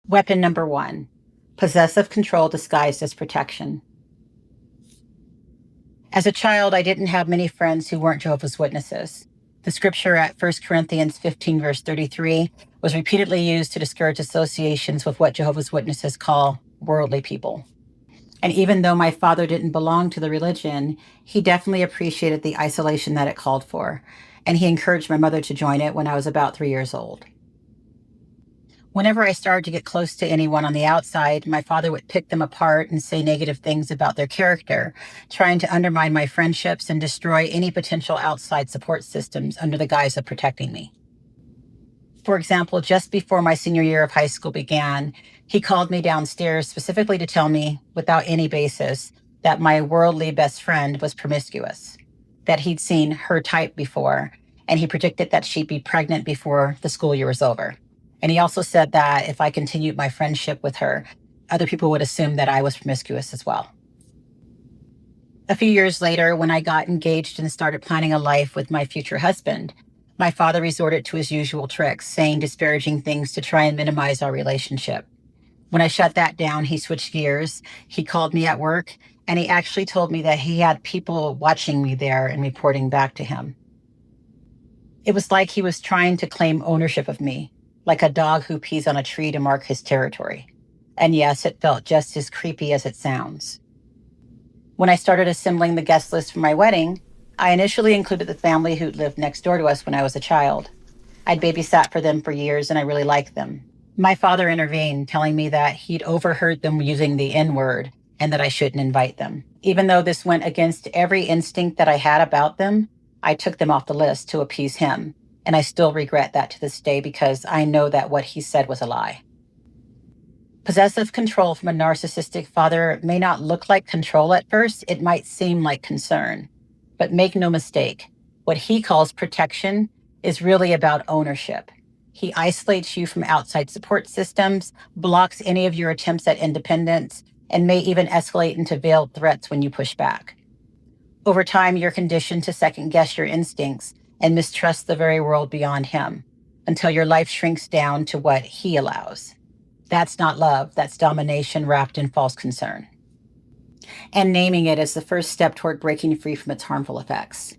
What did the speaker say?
Weapon number 1, possessive control disguised as protection. As a child, I didn't have many friends who weren't Jehovah's Witnesses. The scripture at 1 Corinthians 15, verse 33, was repeatedly used to discourage associations with what Jehovah's Witnesses call worldly people. And even though my father didn't belong to the religion, he definitely appreciated the isolation that it called for, and he encouraged my mother to join it when I was about 3 years old. Whenever I started to get close to anyone on the outside, my father would pick them apart and say negative things about their character, trying to undermine my friendships and destroy any potential outside support systems under the guise of protecting me. For example, just before my senior year of high school began, he called me downstairs specifically to tell me, without any basis, that my worldly best friend was promiscuous, that he'd seen her type before, and he predicted that she'd be pregnant before the school year was over. And he also said that if I continued my friendship with her, other people would assume that I was promiscuous as well. A few years later, when I got engaged and started planning a life with my future husband, my father resorted to his usual tricks, saying disparaging things to try and minimize our relationship. When I shut that down, he switched gears. He called me at work, and he actually told me that he had people watching me there and reporting back to him. It was like he was trying to claim ownership of me, like a dog who pees on a tree to mark his territory. And yes, it felt just as creepy as it sounds. When I started assembling the guest list for my wedding, I initially included the family who lived next door to us when I was a child. I'd babysat for them for years and I really liked them. My father intervened, telling me that he'd overheard them using the N-word and that I shouldn't invite them. Even though this went against every instinct that I had about them, I took them off the list to appease him. And I still regret that to this day because I know that what he said was a lie. Possessive control from a narcissistic father may not look like control at first. It might seem like concern. But make no mistake, what he calls protection is really about ownership. He isolates you from outside support systems, blocks any of your attempts at independence, and may even escalate into veiled threats when you push back. Over time, you're conditioned to second-guess your instincts and mistrust the very world beyond him until your life shrinks down to what he allows. That's not love, that's domination wrapped in false concern. And naming it is the first step toward breaking free from its harmful effects.